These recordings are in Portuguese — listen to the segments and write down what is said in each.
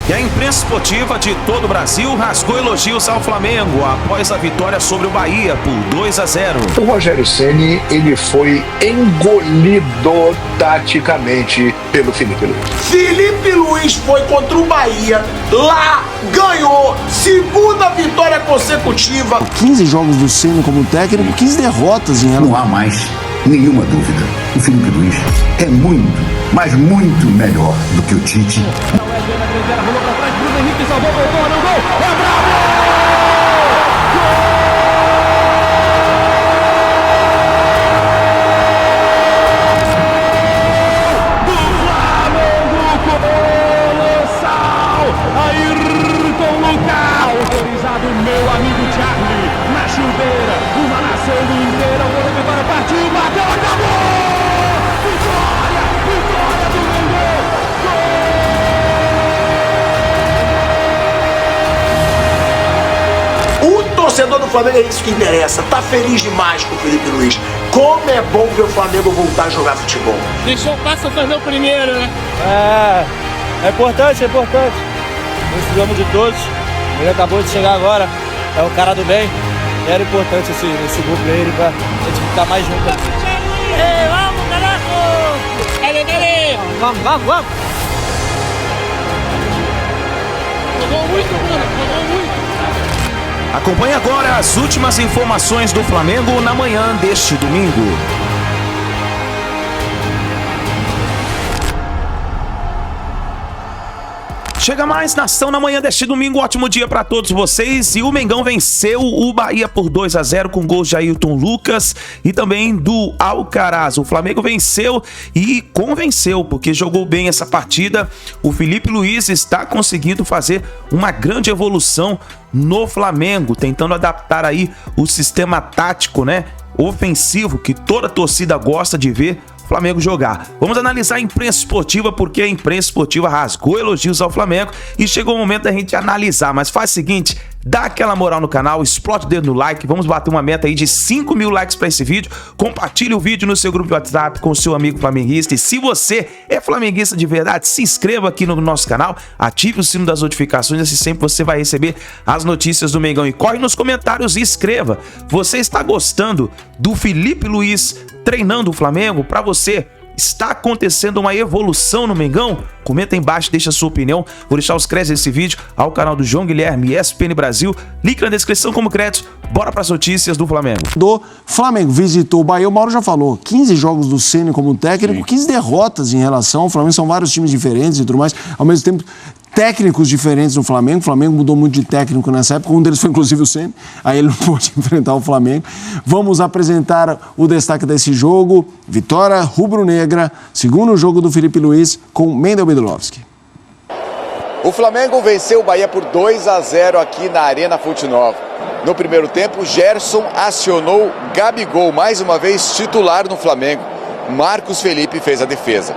E a imprensa esportiva de todo o Brasil rasgou elogios ao Flamengo após a vitória sobre o Bahia por 2-0. O Rogério Ceni, ele foi engolido taticamente pelo Felipe Luiz. Felipe Luiz foi contra o Bahia, lá ganhou, segunda vitória consecutiva. 15 jogos do Ceni como técnico, 15 derrotas em relação. Não há mais nenhuma dúvida. O Felipe Luiz é muito, mas muito melhor do que o Tite. Rolou pra trás, Bruno Henrique salvou, voltou, olha o gol, é bravo! Do Flamengo, colossal! Ayrton Lucas! Autorizado, meu amigo Charlie, na chuveira, uma nação inteira, o gol da vitória partiu, bateu, acabou! Vitória! Vitória do Mengão! O torcedor do Flamengo é isso que interessa, tá feliz demais com o Felipe Luiz. Como é bom ver o Flamengo voltar a jogar futebol. Deixou o Passa fazer o primeiro, né? É importante, é importante. Precisamos de todos. Ele acabou de chegar agora, é um cara do bem. Era importante esse grupo dele pra gente ficar mais junto. Ei, vamos, caraca! Dale! Vamos! Jogou muito, Bruno, jogou muito. Acompanhe agora as últimas informações do Flamengo na manhã deste domingo. Chega mais nação na manhã deste domingo, ótimo dia para todos vocês. E o Mengão venceu o Bahia por 2-0 com gols de Ayrton Lucas e também do Alcaraz. O Flamengo venceu e convenceu, porque jogou bem essa partida. O Felipe Luiz está conseguindo fazer uma grande evolução no Flamengo, tentando adaptar aí o sistema tático, né, ofensivo, que toda torcida gosta de ver o Flamengo jogar. Vamos analisar a imprensa esportiva, porque a imprensa esportiva rasgou elogios ao Flamengo e chegou o momento da gente analisar. Mas faz o seguinte, dá aquela moral no canal, explode o dedo no like, vamos bater uma meta aí de 5 mil likes para esse vídeo. Compartilhe o vídeo no seu grupo de WhatsApp com o seu amigo flamenguista. E se você é flamenguista de verdade, se inscreva aqui no nosso canal, ative o sino das notificações, assim sempre você vai receber as notícias do Mengão. E corre nos comentários e escreva. Você está gostando do Felipe Luiz treinando o Flamengo? Para você, está acontecendo uma evolução no Mengão? Comenta aí embaixo, deixa a sua opinião. Vou deixar os créditos desse vídeo ao canal do João Guilherme ESPN Brasil. Link na descrição como crédito. Bora para as notícias do Flamengo. Do Flamengo visitou o Bahia, o Mauro já falou, 15 jogos do Ceni como técnico, 15 derrotas em relação ao Flamengo, são vários times diferentes e tudo mais, ao mesmo tempo técnicos diferentes no Flamengo. O Flamengo mudou muito de técnico nessa época, um deles foi inclusive o Ceni, aí ele não pôde enfrentar o Flamengo. Vamos apresentar o destaque desse jogo, vitória rubro-negra, segundo jogo do Felipe Luiz com Mendel Bidlovski. O Flamengo venceu o Bahia por 2-0 aqui na Arena Fonte Nova. No primeiro tempo, Gerson acionou Gabigol, mais uma vez titular no Flamengo. Marcos Felipe fez a defesa.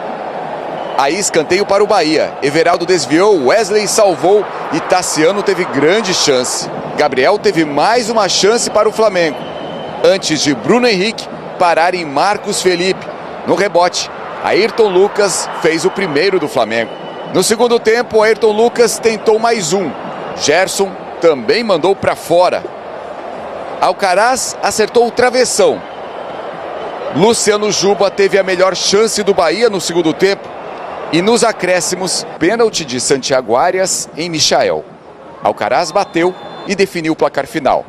Aí escanteio para o Bahia. Everaldo desviou, Wesley salvou e Tassiano teve grande chance. Gabriel teve mais uma chance para o Flamengo, antes de Bruno Henrique parar em Marcos Felipe. No rebote, Ayrton Lucas fez o primeiro do Flamengo. No segundo tempo, Ayrton Lucas tentou mais um. Gerson também mandou para fora. Alcaraz acertou o travessão. Luciano Juba teve a melhor chance do Bahia no segundo tempo. E nos acréscimos, pênalti de Santiago Arias em Michael. Alcaraz bateu e definiu o placar final.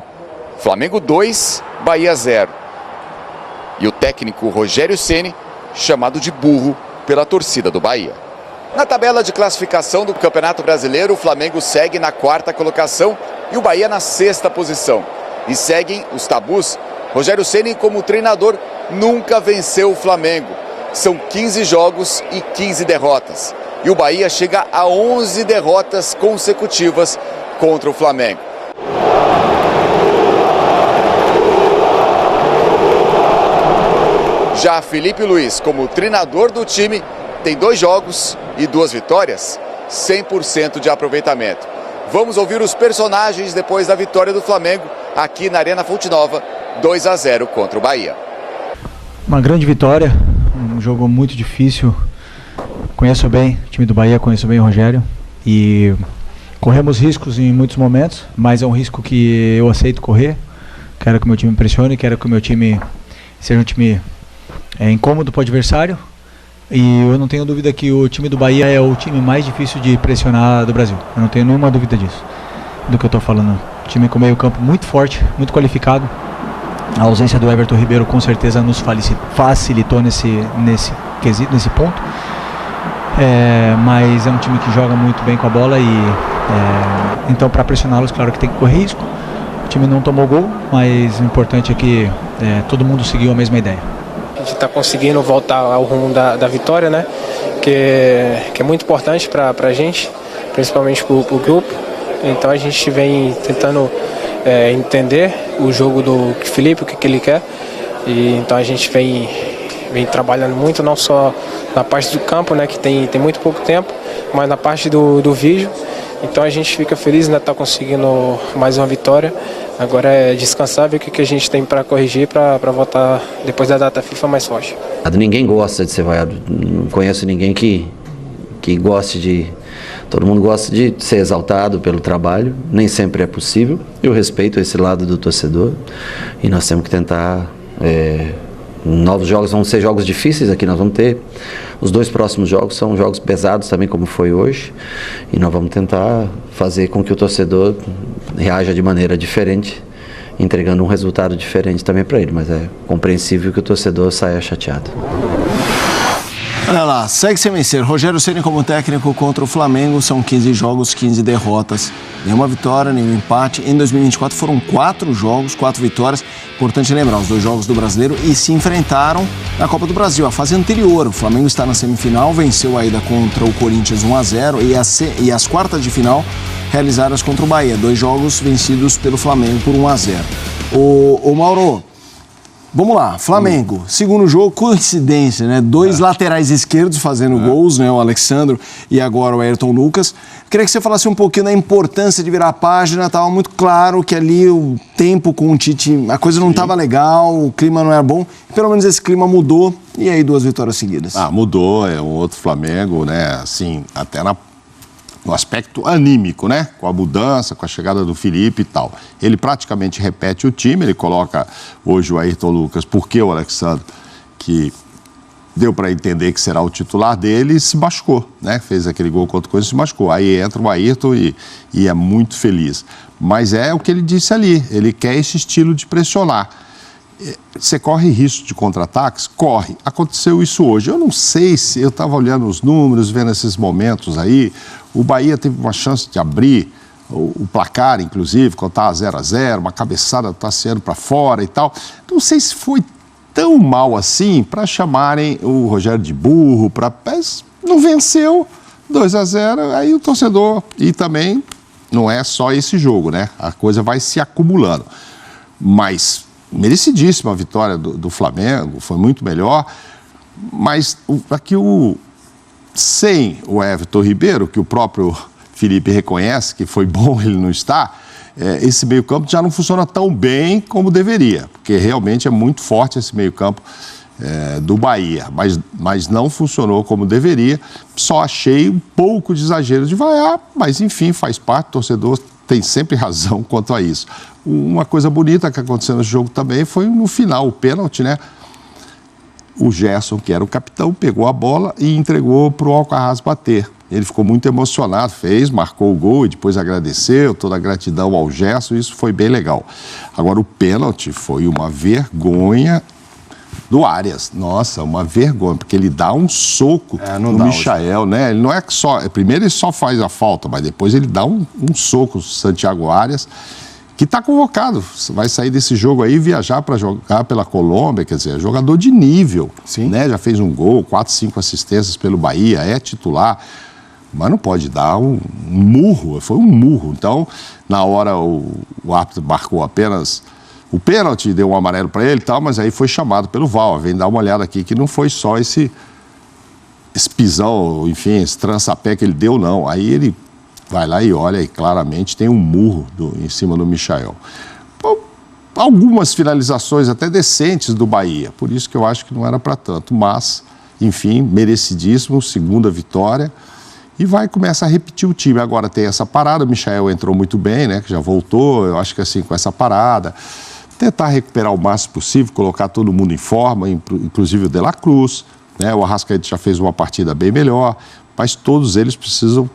Flamengo 2, Bahia 0. E o técnico Rogério Ceni, chamado de burro pela torcida do Bahia. Na tabela de classificação do Campeonato Brasileiro, o Flamengo segue na 4ª colocação e o Bahia na 6ª posição. E seguem os tabus. Rogério Ceni, como treinador, nunca venceu o Flamengo. São 15 jogos e 15 derrotas. E o Bahia chega a 11 derrotas consecutivas contra o Flamengo. Já Felipe Luiz, como treinador do time, tem 2 jogos e 2 vitórias, 100% de aproveitamento. Vamos ouvir os personagens depois da vitória do Flamengo aqui na Arena Fonte Nova, 2-0 contra o Bahia. Uma grande vitória, um jogo muito difícil. Conheço bem o time do Bahia, conheço bem o Rogério. E corremos riscos em muitos momentos, mas é um risco que eu aceito correr. Quero que o meu time pressione, quero que o meu time seja um time incômodo para o adversário. E eu não tenho dúvida que o time do Bahia é o time mais difícil de pressionar do Brasil. Eu não tenho nenhuma dúvida disso, do que eu estou falando. Time com meio campo muito forte, muito qualificado. A ausência do Everton Ribeiro com certeza nos facilitou nesse ponto. Mas é um time que joga muito bem com a bola então para pressioná-los, claro que tem que correr risco. O time não tomou gol, mas o importante é que todo mundo seguiu a mesma ideia. A gente está conseguindo voltar ao rumo da vitória, né? Que é muito importante para a gente, principalmente para o grupo. Então a gente vem tentando entender o jogo do Felipe, o que ele quer. E então a gente vem trabalhando muito, não só na parte do campo, né, que tem muito pouco tempo, mas na parte do vídeo. Então a gente fica feliz, né, estar conseguindo mais uma vitória. Agora é descansar, ver o que a gente tem para corrigir para voltar depois da data FIFA mais forte. Ninguém gosta de ser vaiado. Não conheço ninguém que goste de... Todo mundo gosta de ser exaltado pelo trabalho. Nem sempre é possível. Eu respeito esse lado do torcedor. E nós temos que tentar... Novos jogos vão ser jogos difíceis aqui, nós vamos ter. Os 2 próximos jogos são jogos pesados também, como foi hoje. E nós vamos tentar fazer com que o torcedor reaja de maneira diferente, entregando um resultado diferente também para ele. Mas é compreensível que o torcedor saia chateado. Olha lá, segue sem vencer. Rogério Ceni como técnico contra o Flamengo, são 15 jogos, 15 derrotas. Nenhuma vitória, nenhum empate. Em 2024 foram 4 jogos, 4 vitórias. Importante lembrar, os 2 jogos do Brasileiro e se enfrentaram na Copa do Brasil, a fase anterior. O Flamengo está na semifinal, venceu a ida contra o Corinthians 1-0 e as quartas de final realizadas contra o Bahia. 2 jogos vencidos pelo Flamengo por 1-0. O Mauro... Vamos lá, Flamengo, segundo jogo, coincidência, né? 2 laterais esquerdos fazendo gols, né? O Alexandro e agora o Ayrton Lucas. Queria que você falasse um pouquinho da importância de virar a página. Estava muito claro que ali o tempo com o Tite, a coisa não estava legal, o clima não era bom. Pelo menos esse clima mudou e aí 2 vitórias seguidas. Mudou, é um outro Flamengo, né? Assim, até no aspecto anímico, né? Com a mudança, com a chegada do Felipe e tal. Ele praticamente repete o time, ele coloca hoje o Ayrton Lucas, porque o Alexandre, que deu para entender que será o titular dele, se machucou, né? Fez aquele gol contra o Corinthians e se machucou. Aí entra o Ayrton e é muito feliz. Mas é o que ele disse ali, ele quer esse estilo de pressionar. Você corre risco de contra-ataques? Corre. Aconteceu isso hoje. Eu não sei se... Eu estava olhando os números, vendo esses momentos aí. O Bahia teve uma chance de abrir o placar, inclusive, quando estava 0-0, uma cabeçada do Tassiano para fora e tal. Não sei se foi tão mal assim para chamarem o Rogério de burro, mas não venceu, 2-0, aí o torcedor... E também não é só esse jogo, né? A coisa vai se acumulando. Mas... merecidíssima a vitória do Flamengo, foi muito melhor, mas aqui sem o Everton Ribeiro, que o próprio Felipe reconhece que foi bom ele não estar, esse meio-campo já não funciona tão bem como deveria, porque realmente é muito forte esse meio-campo do Bahia, mas não funcionou como deveria. Só achei um pouco de exagero de vaiar, mas enfim, faz parte, o torcedor tem sempre razão quanto a isso. Uma coisa bonita que aconteceu nesse jogo também foi no final, o pênalti, né? O Gerson, que era o capitão, pegou a bola e entregou para o Alcaraz bater. Ele ficou muito emocionado, marcou o gol e depois agradeceu, toda a gratidão ao Gerson, isso foi bem legal. Agora, o pênalti foi uma vergonha do Arias. Nossa, uma vergonha, porque ele dá um soco no Michael, né? Ele não é que só... Primeiro ele só faz a falta, mas depois ele dá um soco no Santiago Arias, que está convocado, vai sair desse jogo aí e viajar para jogar pela Colômbia, quer dizer, jogador de nível, né? Já fez um gol, 4, 5 assistências pelo Bahia, é titular, mas não pode dar um murro, foi um murro. Então, na hora o árbitro marcou apenas o pênalti, deu um amarelo para ele e tal, mas aí foi chamado pelo VAR, vem dar uma olhada aqui, que não foi só esse pisão, enfim, esse trança-pé que ele deu, não. Aí ele vai lá e olha e claramente tem um murro em cima do Michael. Algumas finalizações até decentes do Bahia, por isso que eu acho que não era para tanto, mas, enfim, merecidíssimo, segunda vitória. e vai começar a repetir o time. Agora tem essa parada, o Michael entrou muito bem, né, que já voltou, eu acho que assim, com essa parada, tentar recuperar o máximo possível, colocar todo mundo em forma, inclusive o De La Cruz, né, o Arrascaeta já fez uma partida bem melhor, mas todos eles precisam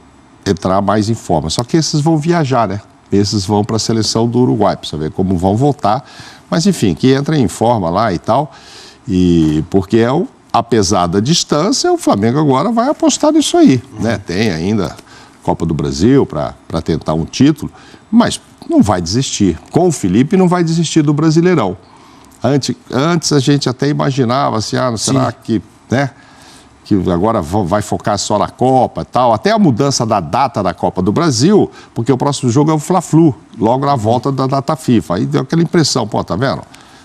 entrar mais em forma. Só que esses vão viajar, né? Esses vão para a seleção do Uruguai, para saber como vão voltar. Mas, enfim, que entrem em forma lá e tal. E porque apesar da distância, o Flamengo agora vai apostar nisso aí, né? Tem ainda Copa do Brasil para tentar um título, mas não vai desistir. Com o Felipe não vai desistir do Brasileirão. Antes a gente até imaginava assim, será que, né? Que agora vai focar só na Copa e tal, até a mudança da data da Copa do Brasil, porque o próximo jogo é o Fla-Flu, logo na volta da data FIFA. Aí deu aquela impressão, pô, tá vendo?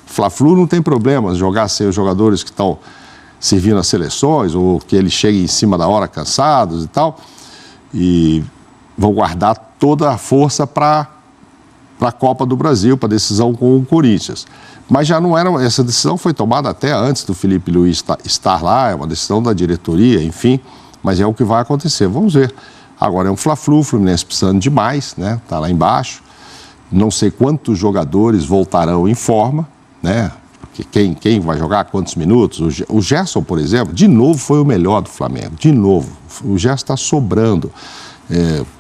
Fla-Flu não tem problema jogar sem os jogadores que estão servindo as seleções, ou que eles cheguem em cima da hora cansados e tal, e vão guardar toda a força para a Copa do Brasil, para a decisão com o Corinthians. Mas já não era, essa decisão foi tomada até antes do Felipe Luiz estar lá, é uma decisão da diretoria, enfim, mas é o que vai acontecer, vamos ver. Agora é um Fla-Flu, o Fluminense precisando de mais, né, tá lá embaixo, não sei quantos jogadores voltarão em forma, né, porque quem vai jogar, quantos minutos, o Gerson, por exemplo, de novo foi o melhor do Flamengo, de novo, o Gerson está sobrando.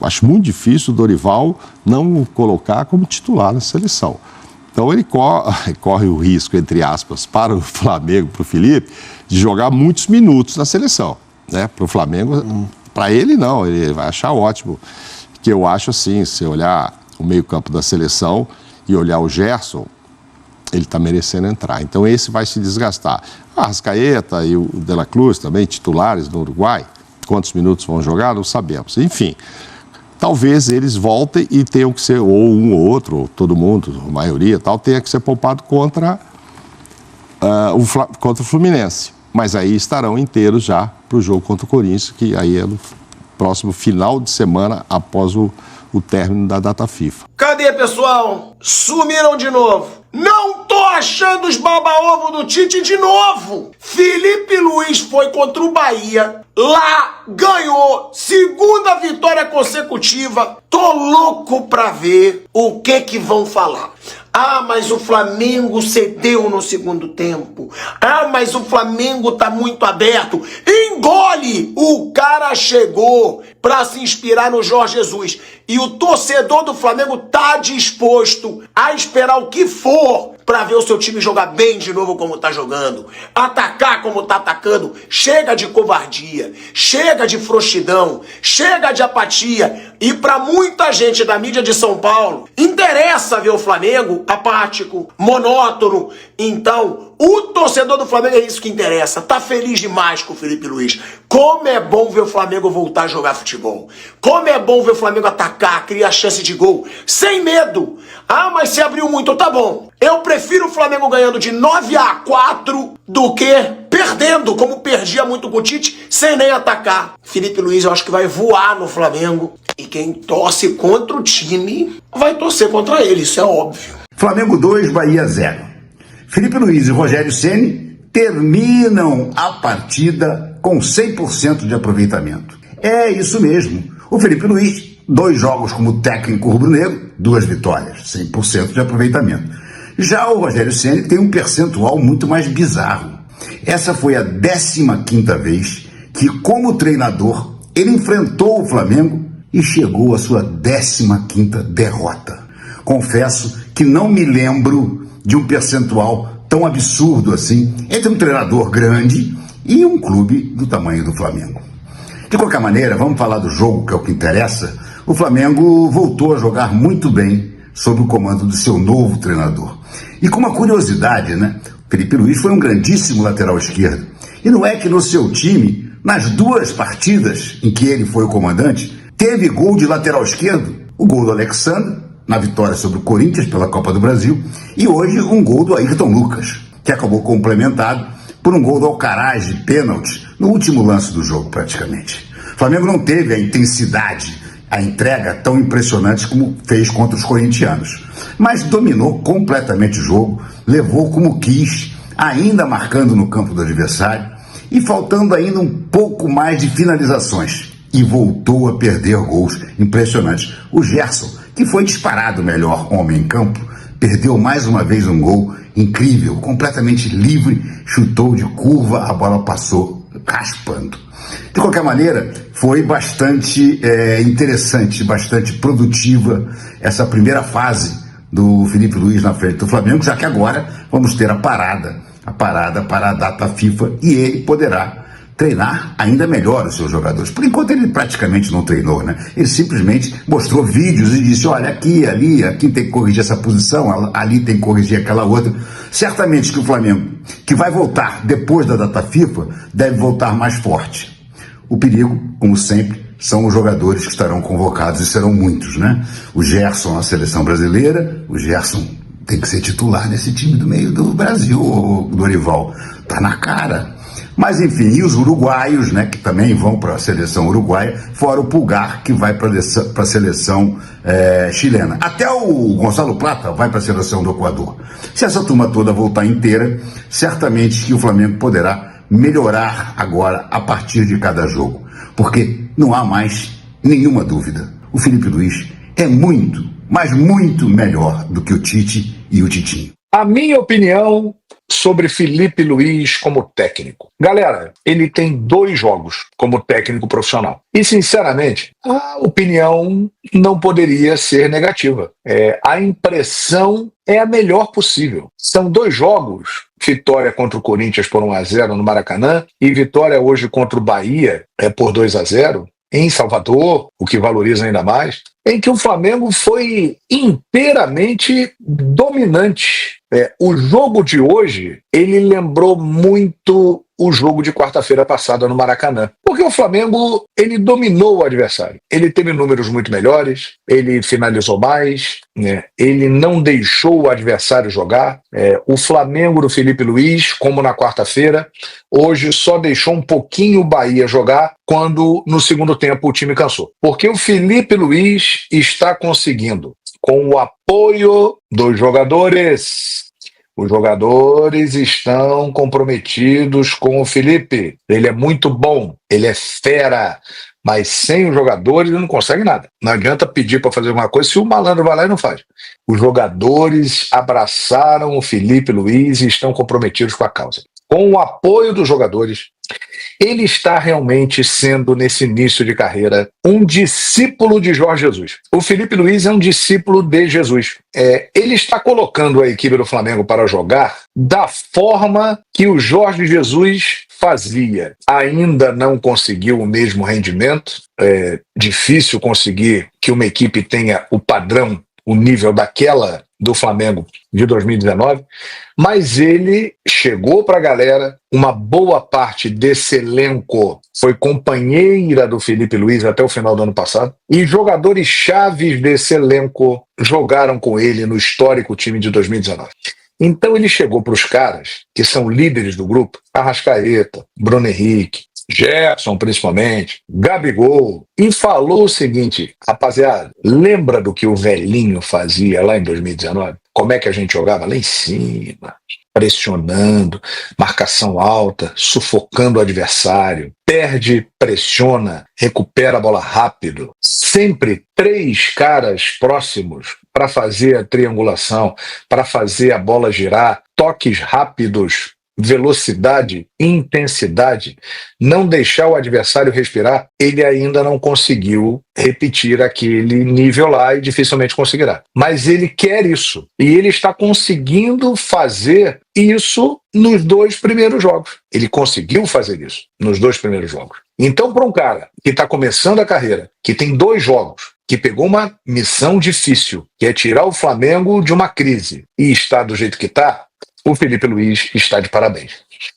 Acho muito difícil o Dorival não o colocar como titular na seleção. Então ele corre o risco, entre aspas, para o Flamengo, para o Felipe, de jogar muitos minutos na seleção, né? Para o Flamengo, para ele não, ele vai achar ótimo. Que eu acho assim, se olhar o meio-campo da seleção e olhar o Gerson, ele está merecendo entrar. Então esse vai se desgastar. A Arrascaeta e o De La Cruz também, titulares no Uruguai, quantos minutos vão jogar, não sabemos. Enfim, talvez eles voltem e tenham que ser, ou um ou outro, ou todo mundo, a maioria tal, tenha que ser poupado contra o Fluminense. Mas aí estarão inteiros já para o jogo contra o Corinthians, que aí é no próximo final de semana após o término da data FIFA. Cadê, pessoal? Sumiram de novo. Não tô achando os baba-ovo do Tite de novo. Felipe Luiz foi contra o Bahia. Lá ganhou. Segunda vitória consecutiva. Tô louco pra ver o que vão falar. Ah, mas o Flamengo cedeu no segundo tempo. Ah, mas o Flamengo tá muito aberto. Engole! O cara chegou pra se inspirar no Jorge Jesus. E o torcedor do Flamengo tá disposto a esperar o que for pra ver o seu time jogar bem de novo como tá jogando. Atacar como tá atacando. Chega de covardia. Chega de frouxidão. Chega de apatia. E pra muita gente da mídia de São Paulo, interessa ver o Flamengo apático, monótono. Então, o torcedor do Flamengo é isso que interessa. Tá feliz demais com o Felipe Luiz. Como é bom ver o Flamengo voltar a jogar futebol. Como é bom ver o Flamengo atacar, criar chance de gol, sem medo. Ah, mas se abriu muito, tá bom. Eu prefiro o Flamengo ganhando de 9-4 do que perdendo, como perdia muito com o Tite, sem nem atacar. Felipe Luiz, eu acho que vai voar no Flamengo. E quem torce contra o time vai torcer contra ele, isso é óbvio. Flamengo 2, Bahia 0. Felipe Luiz e Rogério Ceni terminam a partida com 100% de aproveitamento. É isso mesmo. O Felipe Luiz, 2 jogos como técnico rubro-negro, 2 vitórias, 100% de aproveitamento. Já o Rogério Ceni tem um percentual muito mais bizarro. Essa foi a 15ª vez que, como treinador, ele enfrentou o Flamengo e chegou à sua 15ª derrota. Confesso que não me lembro de um percentual tão absurdo assim entre um treinador grande e um clube do tamanho do Flamengo. De qualquer maneira, vamos falar do jogo, que é o que interessa. O Flamengo voltou a jogar muito bem sob o comando do seu novo treinador. E com uma curiosidade, né? Felipe Luiz foi um grandíssimo lateral esquerdo. E não é que no seu time, nas 2 partidas em que ele foi o comandante, teve gol de lateral esquerdo, o gol do Alexandre, na vitória sobre o Corinthians pela Copa do Brasil, e hoje um gol do Ayrton Lucas, que acabou complementado por um gol do Alcaraz de pênalti no último lance do jogo, praticamente. O Flamengo não teve a intensidade, a entrega tão impressionante como fez contra os corintianos, mas dominou completamente o jogo, levou como quis, ainda marcando no campo do adversário e faltando ainda um pouco mais de finalizações. e voltou a perder gols impressionantes. O Gerson, que foi disparado o melhor homem em campo, perdeu mais uma vez um gol incrível, completamente livre, chutou de curva, a bola passou raspando. De qualquer maneira, foi bastante interessante, bastante produtiva essa primeira fase do Filipe Luís na frente do Flamengo, já que agora vamos ter a parada para a data FIFA e ele poderá treinar ainda melhor os seus jogadores. Por enquanto ele praticamente não treinou, né? Ele simplesmente mostrou vídeos e disse, olha, aqui, ali, aqui tem que corrigir essa posição, ali tem que corrigir aquela outra. Certamente que o Flamengo, que vai voltar depois da data FIFA, deve voltar mais forte. O perigo, como sempre, são os jogadores que estarão convocados, e serão muitos, né? O Gerson na seleção brasileira, o Gerson tem que ser titular nesse time do meio do Brasil, o Dorival. Tá na cara. Mas enfim, e os uruguaios, né, que também vão para a seleção uruguaia, fora o Pulgar, que vai para a seleção chilena. Até o Gonçalo Plata vai para a seleção do Equador. Se essa turma toda voltar inteira, certamente que o Flamengo poderá melhorar agora a partir de cada jogo. Porque não há mais nenhuma dúvida. O Filipe Luís é muito, mas muito melhor do que o Tite e o Titinho. A minha opinião sobre Filipe Luís como técnico. Galera, ele tem 2 jogos como técnico profissional. E, sinceramente, a opinião não poderia ser negativa. A impressão é a melhor possível. São 2 jogos, vitória contra o Corinthians por 1-0 no Maracanã e vitória hoje contra o Bahia por 2-0 em Salvador, o que valoriza ainda mais, em que o Flamengo foi inteiramente dominante. O jogo de hoje, ele lembrou muito o jogo de quarta-feira passada no Maracanã. Porque o Flamengo, ele dominou o adversário. Ele teve números muito melhores, ele finalizou mais, né? Ele não deixou o adversário jogar. O Flamengo do Filipe Luís, como na quarta-feira, hoje só deixou um pouquinho o Bahia jogar quando no segundo tempo o time cansou. Porque o Filipe Luís está conseguindo, com o apoio dos jogadores. Os jogadores estão comprometidos com o Filipe. Ele é muito bom, ele é fera, mas sem os jogadores ele não consegue nada. Não adianta pedir para fazer uma coisa se o malandro vai lá e não faz. Os jogadores abraçaram o Filipe Luís e estão comprometidos com a causa. Com o apoio dos jogadores, ele está realmente sendo, nesse início de carreira, um discípulo de Jorge Jesus. O Filipe Luís é um discípulo de Jesus. Ele está colocando a equipe do Flamengo para jogar da forma que o Jorge Jesus fazia. Ainda não conseguiu o mesmo rendimento. É difícil conseguir que uma equipe tenha o padrão, o nível daquela do Flamengo de 2019, mas ele chegou para a galera. Uma boa parte desse elenco foi companheira do Filipe Luís até o final do ano passado, e jogadores chaves desse elenco jogaram com ele no histórico time de 2019. Então ele chegou para os caras que são líderes do grupo, Arrascaeta, Bruno Henrique, Gerson principalmente, Gabigol, e falou o seguinte: rapaziada, lembra do que o velhinho fazia lá em 2019? Como é que a gente jogava lá em cima, pressionando, marcação alta, sufocando o adversário, perde, pressiona, recupera a bola rápido, sempre 3 caras próximos para fazer a triangulação, para fazer a bola girar, toques rápidos, velocidade, intensidade, não deixar o adversário respirar. Ele ainda não conseguiu repetir aquele nível lá e dificilmente conseguirá. Mas ele quer isso. E ele está conseguindo fazer isso nos 2 primeiros jogos. Ele conseguiu fazer isso nos 2 primeiros jogos. Então, para um cara que está começando a carreira, que tem 2 jogos, que pegou uma missão difícil, que é tirar o Flamengo de uma crise, e está do jeito que está, o Filipe Luís está de parabéns.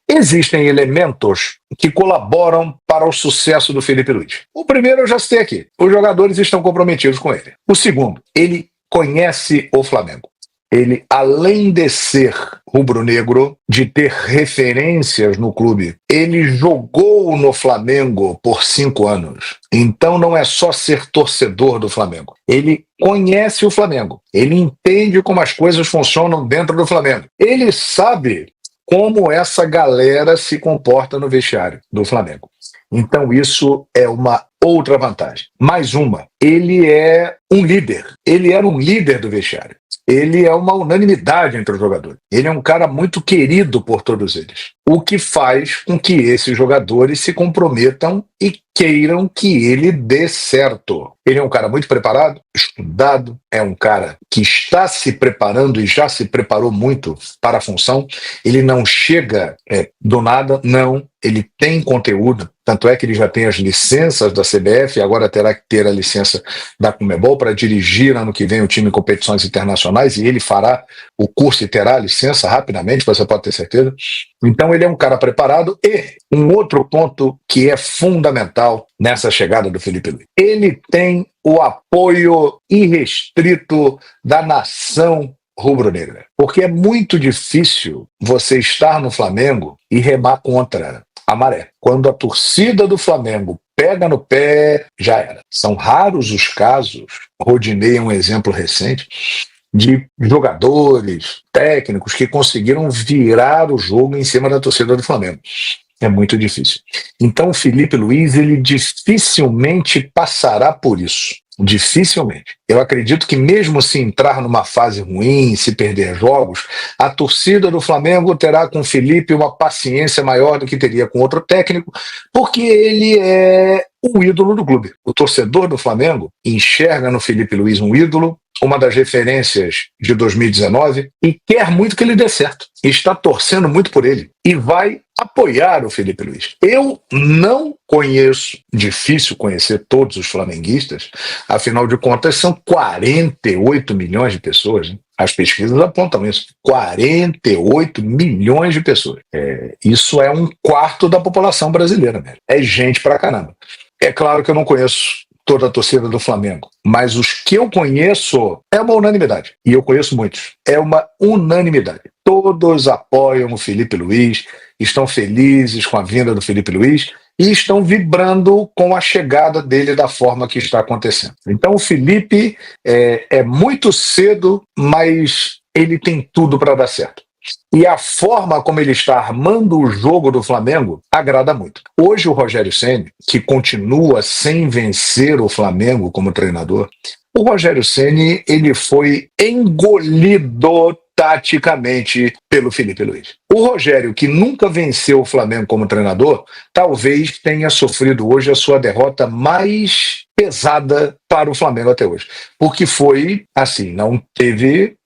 Existem elementos que colaboram para o sucesso do Filipe Luís. O primeiro eu já citei aqui. Os jogadores estão comprometidos com ele. O segundo, ele conhece o Flamengo. Ele, além de ser rubro-negro, de ter referências no clube, ele jogou no Flamengo por 5 anos. Então não é só ser torcedor do Flamengo. Ele conhece o Flamengo. Ele entende como as coisas funcionam dentro do Flamengo. Ele sabe como essa galera se comporta no vestiário do Flamengo. Então isso é uma outra vantagem. Mais uma, ele é um líder. Ele era um líder do vestiário. Ele é uma unanimidade entre os jogadores. Ele é um cara muito querido por todos eles. O que faz com que esses jogadores se comprometam e queiram que ele dê certo. Ele é um cara muito preparado, estudado, é um cara que está se preparando e já se preparou muito para a função. Ele não chega do nada, não. Ele tem conteúdo, tanto é que ele já tem as licenças da CBF e agora terá que ter a licença da Conmebol para dirigir ano que vem o time em competições internacionais, e ele fará o curso e terá a licença rapidamente, você pode ter certeza. Então ele é um cara preparado. E um outro ponto que é fundamental nessa chegada do Felipe Luiz: ele tem o apoio irrestrito da nação rubro-negra, porque é muito difícil você estar no Flamengo e remar contra a maré. Quando a torcida do Flamengo pega no pé, já era. São raros os casos, Rodinei é um exemplo recente, de jogadores, técnicos que conseguiram virar o jogo em cima da torcida do Flamengo. É muito difícil. Então o Felipe Luiz, ele dificilmente passará por isso. Dificilmente. Eu acredito que mesmo se entrar numa fase ruim, se perder jogos, a torcida do Flamengo terá com o Felipe uma paciência maior do que teria com outro técnico, porque ele é o ídolo do clube. O torcedor do Flamengo enxerga no Felipe Luiz um ídolo, uma das referências de 2019, e quer muito que ele dê certo. E está torcendo muito por ele. E vai apoiar o Felipe Luiz. Eu não conheço, difícil conhecer todos os flamenguistas, afinal de contas são 48 milhões de pessoas, né? As pesquisas apontam isso. 48 milhões de pessoas. Isso é 1/4 da população brasileira, velho. É gente pra caramba. É claro que eu não conheço toda a torcida do Flamengo, mas os que eu conheço é uma unanimidade, e eu conheço muitos, é uma unanimidade. Todos apoiam o Felipe Luiz, estão felizes com a vinda do Felipe Luiz e estão vibrando com a chegada dele da forma que está acontecendo. Então o Felipe é muito cedo, mas ele tem tudo para dar certo. E a forma como ele está armando o jogo do Flamengo agrada muito. Hoje o Rogério Ceni, que continua sem vencer o Flamengo como treinador, o Rogério Ceni, ele foi engolido taticamente pelo Felipe Luiz. O Rogério, que nunca venceu o Flamengo como treinador, talvez tenha sofrido hoje a sua derrota mais pesada para o Flamengo até hoje. Porque foi assim, não teve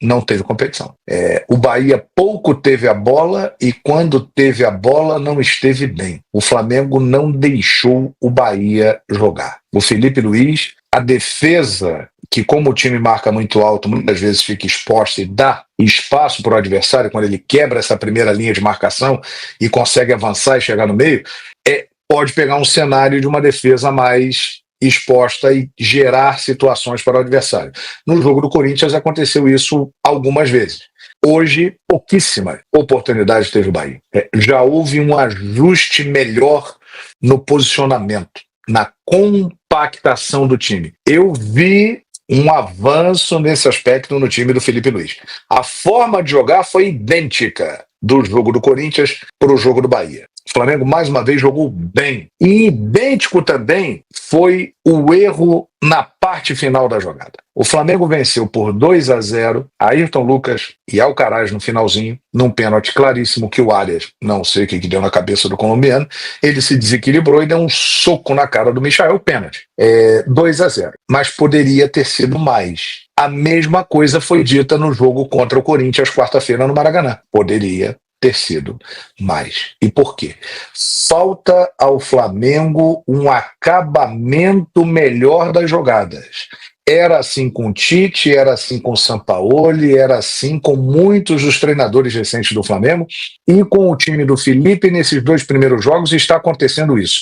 competição. O Bahia pouco teve a bola e quando teve a bola não esteve bem. O Flamengo não deixou o Bahia jogar. O Felipe Luiz, a defesa, que como o time marca muito alto, muitas vezes fica exposta e dá espaço para o adversário quando ele quebra essa primeira linha de marcação e consegue avançar e chegar no meio, pode pegar um cenário de uma defesa mais exposta e gerar situações para o adversário. No jogo do Corinthians aconteceu isso algumas vezes. Hoje, pouquíssimas oportunidades teve o Bahia. Já houve um ajuste melhor no posicionamento, na compactação do time. Eu vi um avanço nesse aspecto no time do Felipe Luiz. A forma de jogar foi idêntica do jogo do Corinthians para o jogo do Bahia. O Flamengo, mais uma vez, jogou bem. E idêntico também foi o erro na parte final da jogada. O Flamengo venceu por 2-0, Ayrton Lucas e Alcaraz no finalzinho, num pênalti claríssimo que o Arias, não sei o que deu na cabeça do colombiano, ele se desequilibrou e deu um soco na cara do Michael, pênalti. 2-0. Mas poderia ter sido mais. A mesma coisa foi dita no jogo contra o Corinthians, quarta-feira, no Maracanã. Poderia ter sido mais. E por quê? Falta ao Flamengo um acabamento melhor das jogadas. Era assim com o Tite, era assim com o Sampaoli, era assim com muitos dos treinadores recentes do Flamengo e com o time do Felipe nesses 2 primeiros jogos está acontecendo isso.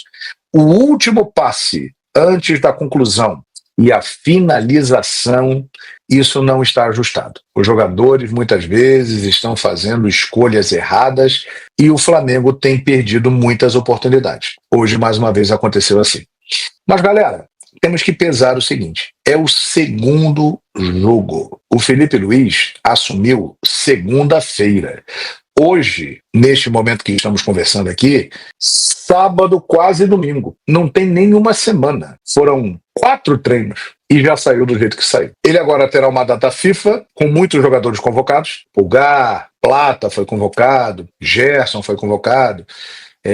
O último passe antes da conclusão e a finalização, isso não está ajustado. Os jogadores muitas vezes estão fazendo escolhas erradas e o Flamengo tem perdido muitas oportunidades. Hoje, mais uma vez, aconteceu assim. Mas, galera, temos que pesar o seguinte: é o segundo jogo. O Felipe Luiz assumiu segunda-feira. hoje, neste momento que estamos conversando aqui, sábado, quase domingo. Não tem nenhuma semana. Foram 4 treinos e já saiu do jeito que saiu. Ele agora terá uma data FIFA com muitos jogadores convocados. Pulgar, Plata foi convocado, Gerson foi convocado.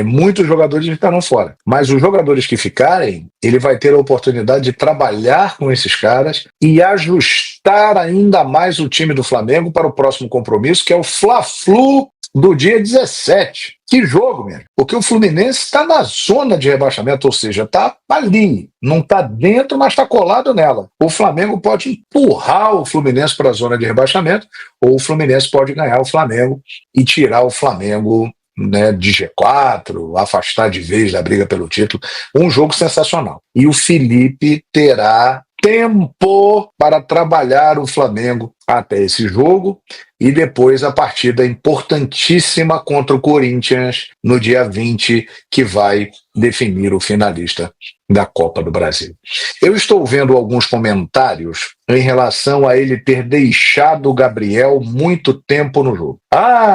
Muitos jogadores estarão fora. Mas os jogadores que ficarem, ele vai ter a oportunidade de trabalhar com esses caras e ajustar ainda mais o time do Flamengo para o próximo compromisso, que é o Fla-Flu do dia 17. Que jogo, mesmo? Porque o Fluminense está na zona de rebaixamento, ou seja, está ali. Não está dentro, mas está colado nela. O Flamengo pode empurrar o Fluminense para a zona de rebaixamento, ou o Fluminense pode ganhar o Flamengo e tirar o Flamengo, né, de G4, afastar de vez da briga pelo título. Um jogo sensacional. E o Felipe terá tempo para trabalhar o Flamengo até esse jogo e depois a partida importantíssima contra o Corinthians no dia 20, que vai definir o finalista da Copa do Brasil. Eu estou vendo alguns comentários em relação a ele ter deixado o Gabriel muito tempo no jogo.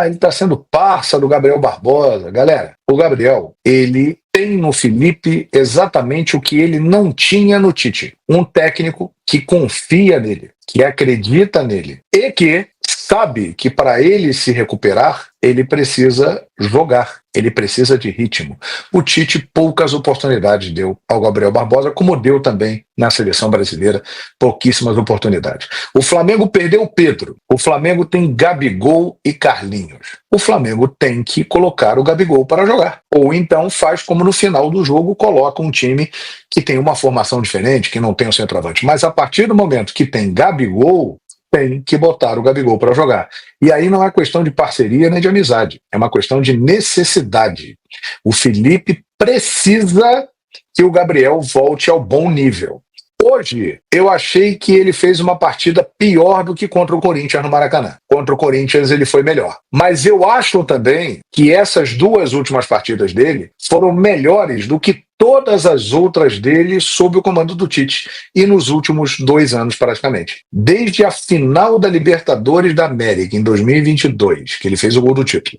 Ele está sendo parça do Gabriel Barbosa. Galera, o Gabriel, ele tem no Felipe exatamente o que ele não tinha no Tite. Um técnico que confia nele, que acredita nele e que sabe que para ele se recuperar, ele precisa jogar, ele precisa de ritmo. O Tite poucas oportunidades deu ao Gabriel Barbosa, como deu também na seleção brasileira, pouquíssimas oportunidades. O Flamengo perdeu o Pedro, o Flamengo tem Gabigol e Carlinhos. O Flamengo tem que colocar o Gabigol para jogar. Ou então faz como no final do jogo, coloca um time que tem uma formação diferente, que não tem o centroavante. Mas a partir do momento que tem Gabigol, tem que botar o Gabigol para jogar. E aí não é questão de parceria nem de amizade, é uma questão de necessidade. O Felipe precisa que o Gabriel volte ao bom nível. Hoje, eu achei que ele fez uma partida pior do que contra o Corinthians no Maracanã. Contra o Corinthians ele foi melhor. Mas eu acho também que essas 2 últimas partidas dele foram melhores do que todas as outras dele sob o comando do Tite e nos últimos 2 anos praticamente. Desde a final da Libertadores da América em 2022, que ele fez o gol do título,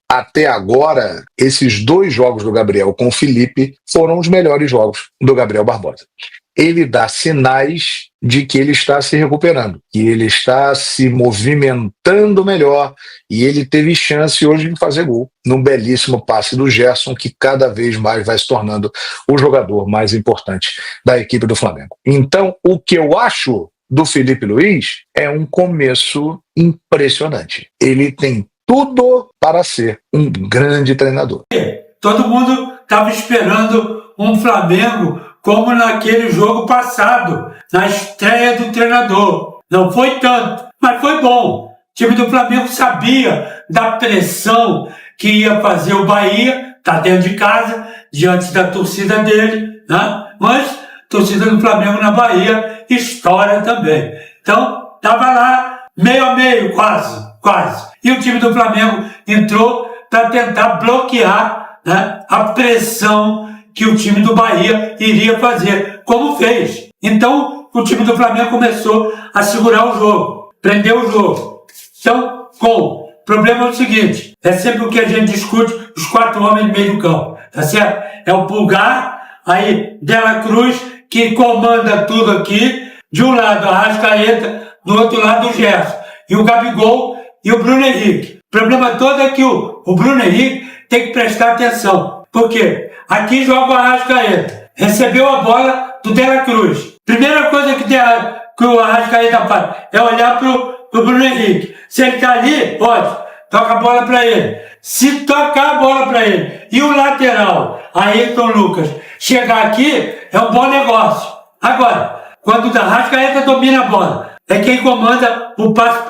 até agora, esses 2 jogos do Gabriel com o Felipe foram os melhores jogos do Gabriel Barbosa. Ele dá sinais de que ele está se recuperando, que ele está se movimentando melhor e ele teve chance hoje de fazer gol num belíssimo passe do Gerson, que cada vez mais vai se tornando o jogador mais importante da equipe do Flamengo. Então, o que eu acho do Felipe Luiz é um começo impressionante. Ele tem tudo para ser um grande treinador. Todo mundo estava esperando um Flamengo como naquele jogo passado, na estreia do treinador. Não foi tanto, mas foi bom. O time do Flamengo sabia da pressão que ia fazer o Bahia, está dentro de casa, diante da torcida dele, né? Mas a torcida do Flamengo na Bahia estoura também. Então, estava lá meio a meio, quase. E o time do Flamengo entrou para tentar bloquear, né, a pressão que o time do Bahia iria fazer, como fez. Então, o time do Flamengo começou a segurar o jogo, prender o jogo. Então, o problema é o seguinte, é sempre o que a gente discute, os 4 homens no meio do campo, tá certo? É o Pulgar, aí Dela Cruz, que comanda tudo aqui, de um lado a Arrascaeta, do outro lado o Gerson, e o Gabigol e o Bruno Henrique. O problema todo é que o Bruno Henrique tem que prestar atenção, porque aqui joga o Arrascaeta, recebeu a bola do Dela Cruz. Primeira coisa que o Arrascaeta faz é olhar pro Bruno Henrique. Se ele tá ali, pode, toca a bola para ele. Se tocar a bola para ele e o lateral, Ayrton Lucas, chegar aqui, é um bom negócio. Agora, quando o Arrascaeta domina a bola, é quem comanda o passe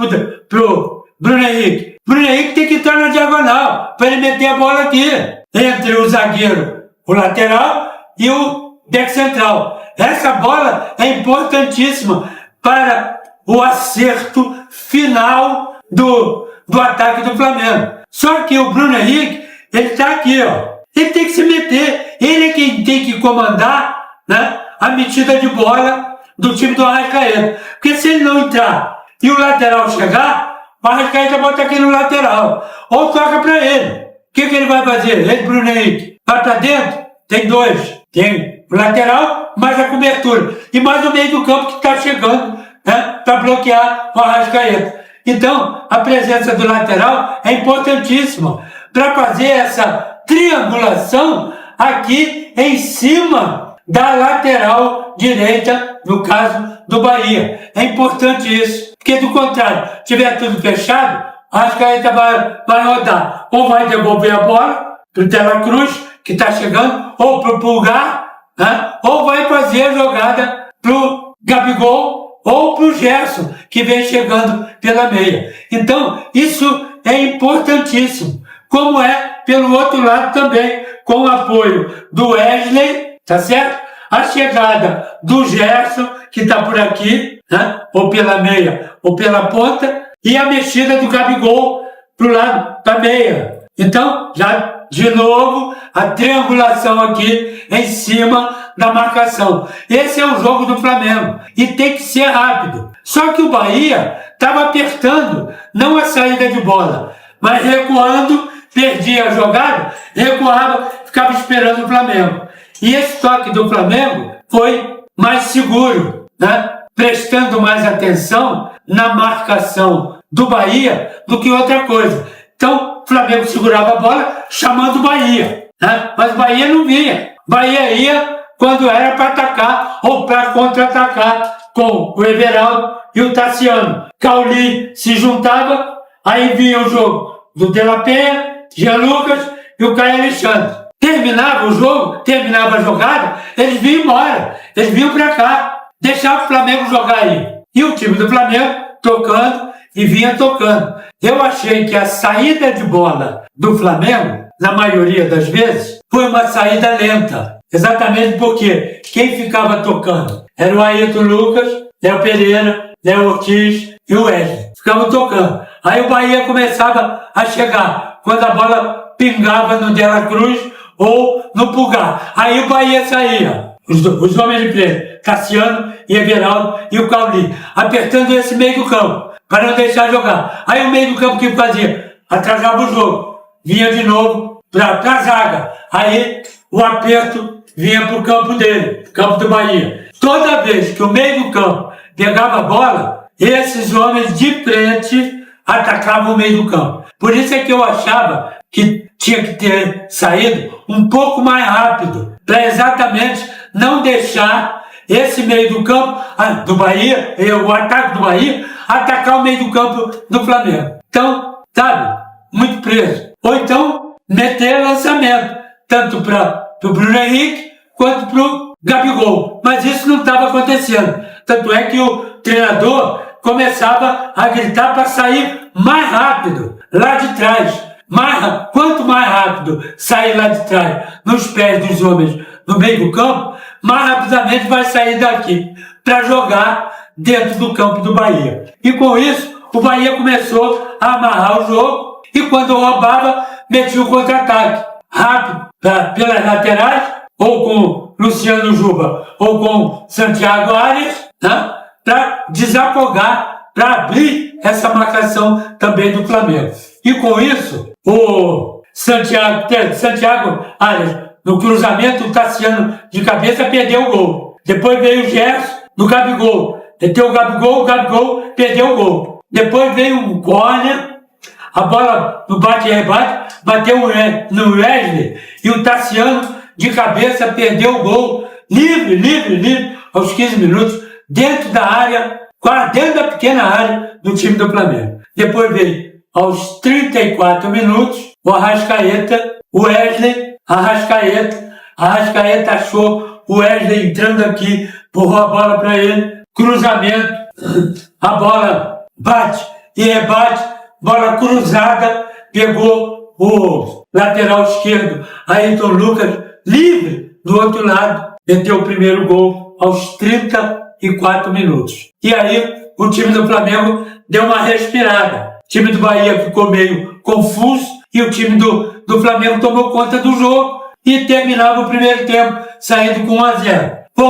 pro Bruno Henrique. Bruno Henrique tem que entrar na diagonal para ele meter a bola aqui, entre o zagueiro, o lateral e o back central. Essa bola é importantíssima para o acerto final do ataque do Flamengo. Só que o Bruno Henrique, ele está aqui, ó. Ele tem que se meter, ele é quem tem que comandar, né, a metida de bola do time do Arrascaeta. Porque se ele não entrar e o lateral chegar, o o Arrascaeta bota aqui no lateral, ou toca pra ele. O que ele vai fazer? Ele, Bruno Henrique, vai pra dentro? Tem dois. Tem o lateral, mais a cobertura. E mais o meio do campo que está chegando, né, para bloquear o Arrascaeta. Então, a presença do lateral é importantíssima para fazer essa triangulação aqui em cima da lateral direita, no caso do Bahia. É importante isso, porque do contrário, se tiver tudo fechado, a Arrascaeta vai rodar, ou vai devolver a bola para o De La Cruz, que está chegando, ou para o Pulgar, né, ou vai fazer a jogada para o Gabigol, ou para o Gerson, que vem chegando pela meia. Então, isso é importantíssimo. Como é pelo outro lado também, com o apoio do Wesley, tá certo? A chegada do Gerson, que está por aqui, né? Ou pela meia, ou pela ponta, e a mexida do Gabigol pro lado da meia. Então, já de novo, a triangulação aqui em cima da marcação. Esse é o jogo do Flamengo. E tem que ser rápido. Só que o Bahia estava apertando, não a saída de bola, mas recuando, perdia a jogada, recuava, ficava esperando o Flamengo. E esse toque do Flamengo foi mais seguro, né? Prestando mais atenção na marcação do Bahia do que outra coisa. Então, o Flamengo segurava a bola, chamando o Bahia, né? Mas o Bahia não vinha. Bahia ia quando era para atacar ou para contra-atacar com o Everaldo e o Tassiano. Cauli se juntava, aí vinha o jogo do De La Penha, Jean Lucas e o Caio Alexandre. Terminava o jogo, terminava a jogada, eles vinham embora, eles vinham para cá, deixavam o Flamengo jogar aí. E o time do Flamengo tocando e vinha tocando. Eu achei que a saída de bola do Flamengo, na maioria das vezes, foi uma saída lenta. Exatamente porque quem ficava tocando era o Ayrton Lucas, Léo Pereira, Léo Ortiz e o Wesley. Ficavam tocando. Aí o Bahia começava a chegar quando a bola pingava no De La Cruz ou no Pulgar. Aí o Bahia saía. Os homens de preto, Tassiano e Everaldo e o Cauli, apertando esse meio do campo, para não deixar jogar. Aí o meio do campo que fazia? Atrasava o jogo. Vinha de novo para a zaga. Aí o aperto vinha para o campo dele, campo do Bahia. Toda vez que o meio do campo pegava a bola, esses homens de frente atacavam o meio do campo. Por isso é que eu achava que tinha que ter saído um pouco mais rápido, para exatamente não deixar esse meio do campo do Bahia, o ataque do Bahia, atacar o meio do campo do Flamengo. Então, sabe, muito preso. Ou então, meter lançamento, tanto para o Bruno Henrique quanto para o Gabigol. Mas isso não estava acontecendo. Tanto é que o treinador começava a gritar para sair mais rápido, lá de trás. Quanto mais rápido sair lá de trás, nos pés dos homens no meio do campo, mais rapidamente vai sair daqui para jogar dentro do campo do Bahia. E com isso, o Bahia começou a amarrar o jogo e quando roubava, metia o contra-ataque rápido pelas laterais, ou com Luciano Juba, ou com Santiago Arias, né, para desafogar, para abrir essa marcação também do Flamengo. E com isso, o Santiago Arias, no cruzamento, o Tassiano de cabeça perdeu o gol. Depois veio o Gerson no Gabigol. Meteu o Gabigol perdeu o gol. Depois veio o corner, a bola no bate e rebate, bateu no Wesley e o Tassiano de cabeça perdeu o gol. Livre, aos 15 minutos, dentro da área, quase dentro da pequena área do time do Flamengo. Depois veio, aos 34 minutos, o Arrascaeta, o Wesley, Arrascaeta achou o Wesley entrando aqui, empurrou a bola para ele, cruzamento, a bola bate e rebate, bola cruzada, pegou o lateral esquerdo, Ayrton Lucas, livre do outro lado, meteu o primeiro gol aos 34 minutos. E aí o time do Flamengo deu uma respirada. O time do Bahia ficou meio confuso e o time do Flamengo tomou conta do jogo e terminava o primeiro tempo saindo com 1-0. Foi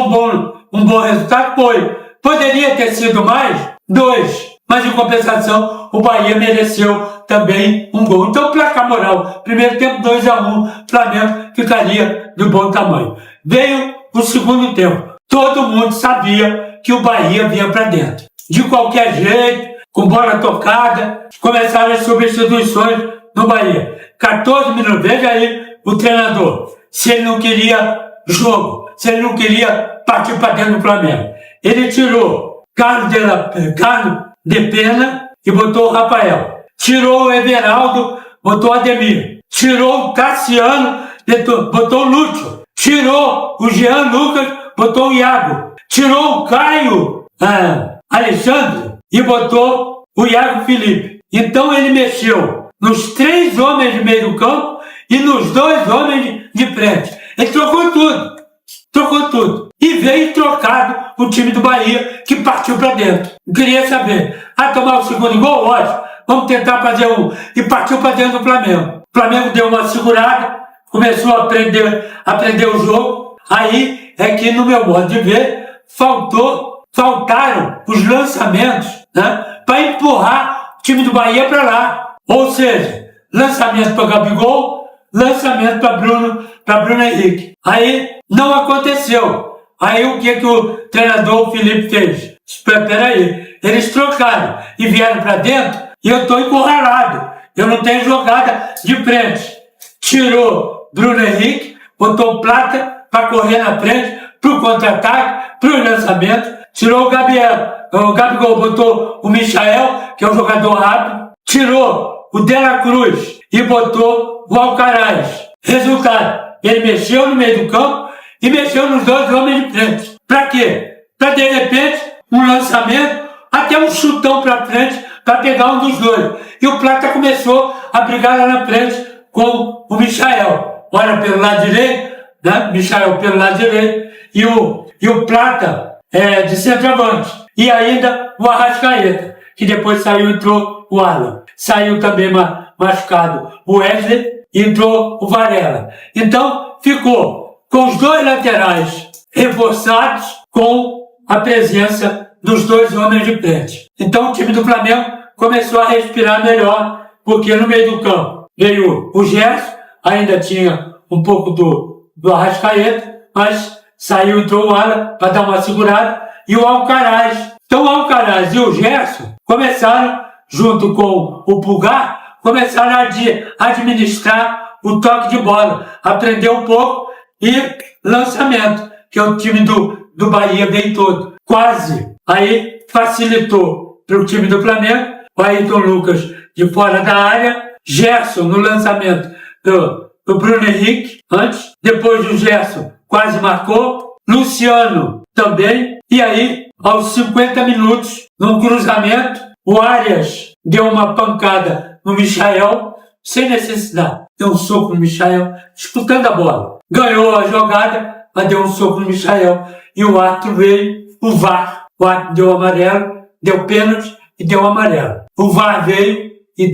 um bom resultado? Foi. Poderia ter sido mais? 2. mas em compensação o Bahia mereceu também um gol. Então, placar moral, primeiro tempo 2-1, Flamengo ficaria de bom tamanho. Veio o segundo tempo, todo mundo sabia que o Bahia vinha para dentro. De qualquer jeito, com bola tocada, começaram as substituições no Bahia. 14 minutos, veja aí o treinador, se ele não queria jogo, se ele não queria partir para dentro do Flamengo. Ele tirou Carlos de Pena e botou o Rafael. Tirou o Everaldo, botou o Ademir. Tirou o Cassiano, botou o Lúcio. Tirou o Jean Lucas, botou o Iago. Tirou o Caio Alexandre e botou o Iago Felipe. Então ele mexeu nos 3 homens de meio do campo e nos 2 homens de frente. Ele trocou tudo. Trocou tudo. E veio trocado o time do Bahia, que partiu para dentro. Eu queria saber, tomar o segundo gol? Ótimo, vamos tentar fazer um. E partiu para dentro do Flamengo. O Flamengo deu uma segurada, começou a aprender o jogo. Aí é que, no meu modo de ver, faltaram os lançamentos, né, para empurrar o time do Bahia para lá. Ou seja, lançamento para Gabigol, lançamento para Bruno Henrique. Aí não aconteceu. Aí o que o treinador Felipe fez? Espera aí, eles trocaram e vieram para dentro e eu estou encurralado. Eu não tenho jogada de frente. Tirou Bruno Henrique, botou Plata para correr na frente, para o contra-ataque, para o lançamento. Tirou o Gabigol, botou o Michael, que é um jogador rápido. Tirou o De La Cruz e botou o Alcaraz. Resultado, ele mexeu no meio do campo e mexeu nos 2 homens de frente. Pra quê? Pra, de repente, um lançamento, até um chutão pra frente, para pegar um dos 2. E o Plata começou a brigar lá na frente com o Michael. Ora pelo lado direito, né? Michael pelo lado direito, e o Plata de centroavante. E ainda o Arrascaeta, que depois saiu e entrou o Alan. Saiu também machucado o Wesley e entrou o Varela. Então, ficou com os 2 laterais reforçados com a presença dos 2 homens de frente. Então o time do Flamengo começou a respirar melhor, porque no meio do campo veio o Gerson, ainda tinha um pouco do Arrascaeta, mas saiu e entrou o Alan para dar uma segurada, e o Alcaraz. Então o Alcaraz e o Gerson começaram, junto com o Pulgar, começaram a administrar o toque de bola, aprender um pouco, e lançamento, que é o time do Bahia veio todo. Quase. Aí facilitou para o time do Flamengo, o Ayrton Lucas de fora da área, Gerson no lançamento do Bruno Henrique, antes, depois do Gerson quase marcou, Luciano também, e aí, aos 50 minutos, num cruzamento, o Arias deu uma pancada no Michael, sem necessidade. Deu um soco no Michael, disputando a bola. Ganhou a jogada, mas deu um soco no Michael. E o árbitro veio, o VAR. O árbitro deu amarelo, deu pênalti e deu amarelo. O VAR veio e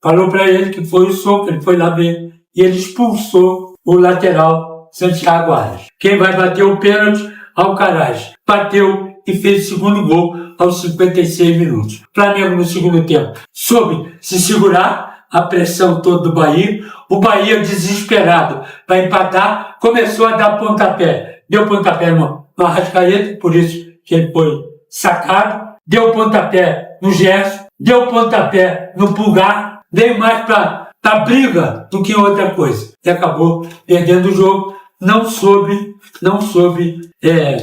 falou para ele que foi o soco, ele foi lá ver. E ele expulsou o lateral Santiago Arias. Quem vai bater o pênalti? Alcaraz. Bateu e fez o segundo gol aos 56 minutos. Flamengo no segundo tempo soube se segurar, a pressão toda do Bahia. O Bahia, desesperado para empatar, começou a dar pontapé. Deu pontapé no Arrascaeta, por isso que ele foi sacado. Deu pontapé no Gerson, deu pontapé no Pulgar, veio mais para briga do que outra coisa. E acabou perdendo o jogo. Não soube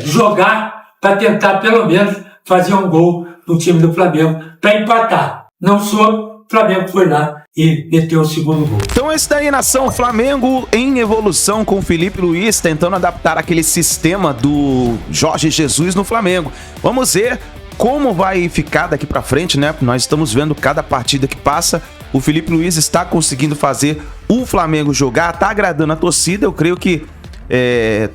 jogar para tentar pelo menos fazer um gol no time do Flamengo para empatar. Não soube, o Flamengo foi lá e meteu o segundo gol. Então esse daí, nação, Flamengo em evolução com o Felipe Luiz, tentando adaptar aquele sistema do Jorge Jesus no Flamengo. Vamos ver como vai ficar daqui pra frente, né? Nós estamos vendo cada partida que passa, o Felipe Luiz está conseguindo fazer o Flamengo jogar, tá agradando a torcida. Eu creio que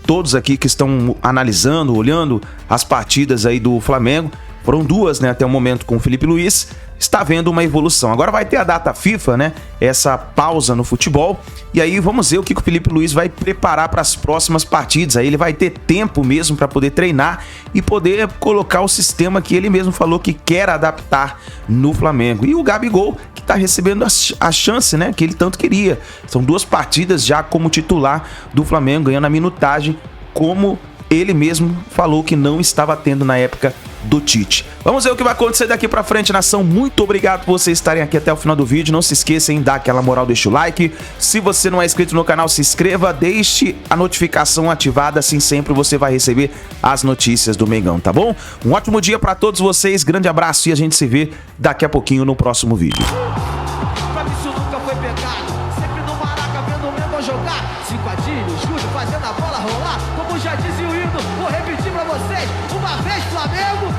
todos aqui que estão analisando, olhando as partidas aí do Flamengo, Foram 2, né, até o momento com o Filipe Luís. Está vendo uma evolução. Agora vai ter a data FIFA, né? Essa pausa no futebol. E aí vamos ver o que o Filipe Luís vai preparar para as próximas partidas. Aí ele vai ter tempo mesmo para poder treinar e poder colocar o sistema que ele mesmo falou que quer adaptar no Flamengo. E o Gabigol, que está recebendo a chance, né? Que ele tanto queria. São 2 partidas já como titular do Flamengo, ganhando a minutagem, como ele mesmo falou que não estava tendo na época do Tite. Vamos ver o que vai acontecer daqui pra frente, nação. Muito obrigado por vocês estarem aqui até o final do vídeo. Não se esqueçam de dar aquela moral, deixa o like. Se você não é inscrito no canal, se inscreva, deixe a notificação ativada, assim sempre você vai receber as notícias do Mengão, tá bom? Um ótimo dia pra todos vocês, grande abraço e a gente se vê daqui a pouquinho no próximo vídeo. Pra mim isso nunca foi pecado. Sempre no Maraca vendo o Mengão jogar. Cinquadinho, Júlio fazendo a bola rolar. Como já dizia o hino, vou repetir pra vocês. Uma vez Flamengo.